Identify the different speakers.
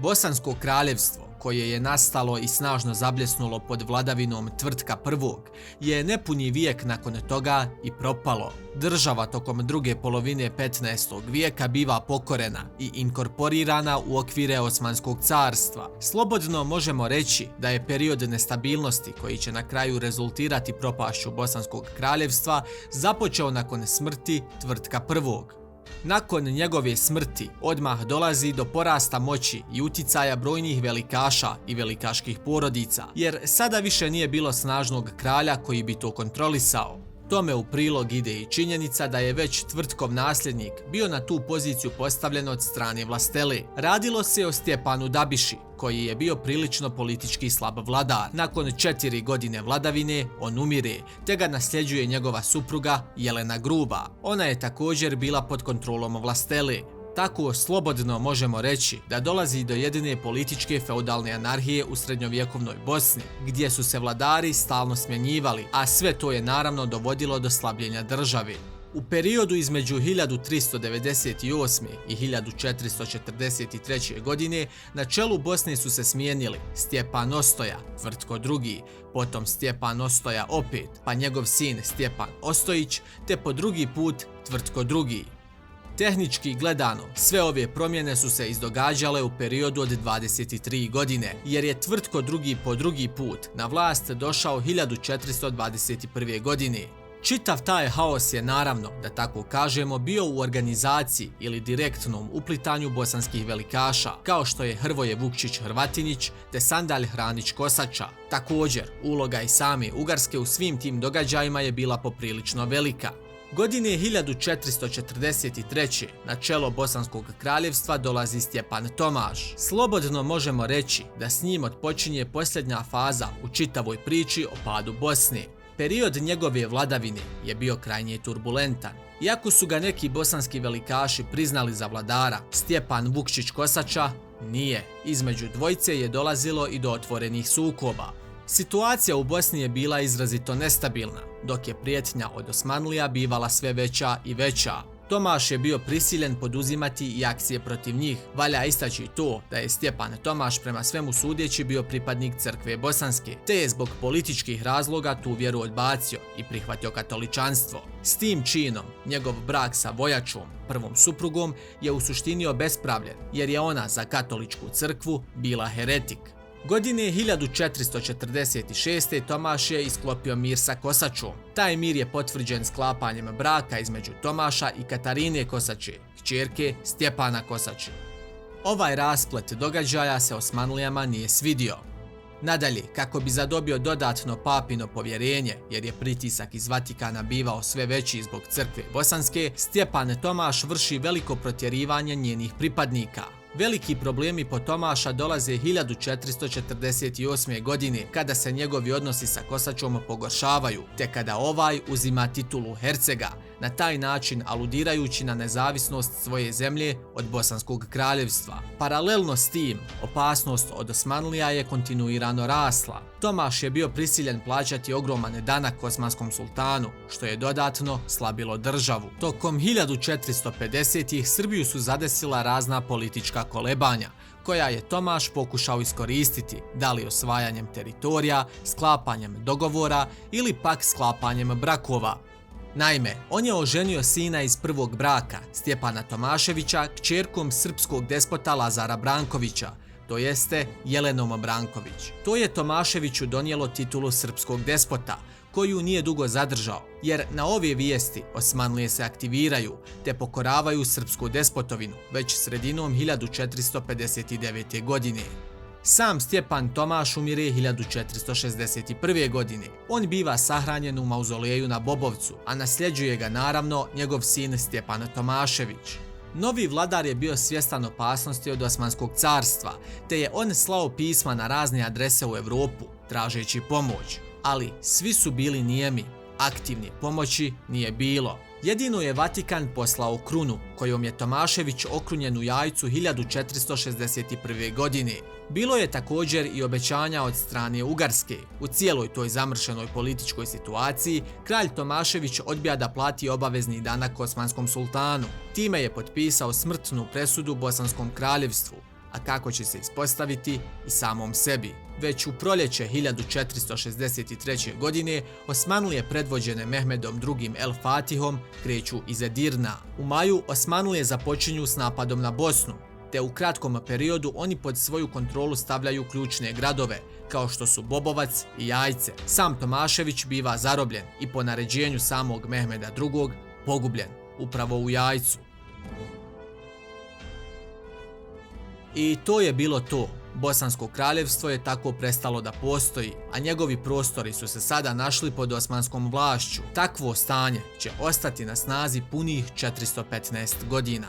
Speaker 1: Bosansko kraljevstvo, koje je nastalo i snažno zabljesnulo pod vladavinom Tvrtka I, je nepuni vijek nakon toga i propalo. Država tokom druge polovine 15. vijeka biva pokorena i inkorporirana u okvire Osmanskog carstva. Slobodno možemo reći da je period nestabilnosti koji će na kraju rezultirati propašću Bosanskog kraljevstva započeo nakon smrti Tvrtka I. Nakon njegove smrti odmah dolazi do porasta moći i uticaja brojnih velikaša i velikaških porodica, jer sada više nije bilo snažnog kralja koji bi to kontrolisao. Tome u prilog ide i činjenica da je već Tvrtkov nasljednik bio na tu poziciju postavljen od strane vlastele. Radilo se o Stjepanu Dabiši, koji je bio prilično politički slab vladar. Nakon 4 godine vladavine on umire, te ga nasljeđuje njegova supruga Jelena Gruba. Ona je također bila pod kontrolom vlastele. Tako slobodno možemo reći da dolazi do jedine političke feudalne anarhije u srednjovjekovnoj Bosni, gdje su se vladari stalno smjenjivali, a sve to je naravno dovodilo do slabljenja države. U periodu između 1398. i 1443. godine na čelu Bosne su se smijenili Stjepan Ostoja, Tvrtko II, potom Stjepan Ostoja opet, pa njegov sin Stjepan Ostojić, te po drugi put Tvrtko II. Tehnički gledano, sve ove promjene su se izdogađale u periodu od 23 godine, jer je Tvrtko II po drugi put na vlast došao 1421. godine. Čitav taj haos je naravno, da tako kažemo, bio u organizaciji ili direktnom uplitanju bosanskih velikaša, kao što je Hrvoje Vukčić Hrvatinić te Sandalj Hranić Kosača. Također, uloga i same Ugarske u svim tim događajima je bila poprilično velika. Godine 1443. na čelo Bosanskog kraljevstva dolazi Stjepan Tomaš. Slobodno možemo reći da s njim otpočinje posljednja faza u čitavoj priči o padu Bosne. Period njegove vladavine je bio krajnje turbulentan. Iako su ga neki bosanski velikaši priznali za vladara, Stjepan Vukčić Kosača nije. Između dvojice je dolazilo i do otvorenih sukoba. Situacija u Bosni je bila izrazito nestabilna, dok je prijetnja od Osmanlija bivala sve veća i veća. Tomaš je bio prisiljen poduzimati i akcije protiv njih. Valja istaći to da je Stjepan Tomaš prema svemu sudeći bio pripadnik crkve bosanske, te je zbog političkih razloga tu vjeru odbacio i prihvatio katoličanstvo. S tim činom, njegov brak sa Vojačom, prvom suprugom, je u suštini obespravljen, jer je ona za katoličku crkvu bila heretik. Godine 1446. Tomaš je isklopio mir sa Kosačom. Taj mir je potvrđen sklapanjem braka između Tomaša i Katarine Kosače, kćerke Stjepana Kosače. Ovaj rasplet događaja se Osmanlijama nije svidio. Nadalje, kako bi zadobio dodatno papino povjerenje, jer je pritisak iz Vatikana bivao sve veći zbog crkve bosanske, Stjepan Tomaš vrši veliko protjerivanje njenih pripadnika. Veliki problemi po Tomaša dolaze 1448. godine, kada se njegovi odnosi sa Kosačom pogoršavaju, te kada ovaj uzima titulu hercega, na taj način aludirajući na nezavisnost svoje zemlje od Bosanskog kraljevstva. Paralelno s tim, opasnost od Osmanlija je kontinuirano rasla. Tomaš je bio prisiljen plaćati ogroman danak osmanskom sultanu, što je dodatno slabilo državu. Tokom 1450-ih Srbiju su zadesila razna politička kolebanja, koja je Tomaš pokušao iskoristiti, da li osvajanjem teritorija, sklapanjem dogovora ili pak sklapanjem brakova. Naime, on je oženio sina iz prvog braka, Stjepana Tomaševića, kćerkom srpskog despota Lazara Brankovića, to jeste Jelenom Branković. To je Tomaševiću donijelo titulu srpskog despota, koju nije dugo zadržao, jer na ove vijesti Osmanlije se aktiviraju te pokoravaju srpsku despotovinu već sredinom 1459. godine. Sam Stjepan Tomaš umire 1461. godine. On biva sahranjen u mauzoleju na Bobovcu, a nasljeđuje ga naravno njegov sin Stjepan Tomašević. Novi vladar je bio svjestan opasnosti od Osmanskog carstva, te je on slao pisma na razne adrese u Europu, tražeći pomoć. Ali svi su bili nijemi, aktivne pomoći nije bilo. Jedino je Vatikan poslao krunu, kojom je Tomašević okrunjen u Jajcu 1461. godine. Bilo je također i obećanja od strane Ugarske. U cijeloj toj zamršenoj političkoj situaciji, kralj Tomašević odbija da plati obavezni danak osmanskom sultanu. Time je potpisao smrtnu presudu Bosanskom kraljevstvu. a kako će se ispostaviti i samom sebi. Već u proljeće 1463. godine Osmanlije predvođene Mehmedom II. El Fatihom kreću iz Edirna. U maju Osmanlije započinju s napadom na Bosnu, te u kratkom periodu oni pod svoju kontrolu stavljaju ključne gradove, kao što su Bobovac i Jajce. Sam Tomašević biva zarobljen i po naređenju samog Mehmeda II. Pogubljen, upravo u Jajcu. I to je bilo to. Bosansko kraljevstvo je tako prestalo da postoji, a njegovi prostori su se sada našli pod osmanskom vlašću. Takvo stanje će ostati na snazi punih 415 godina.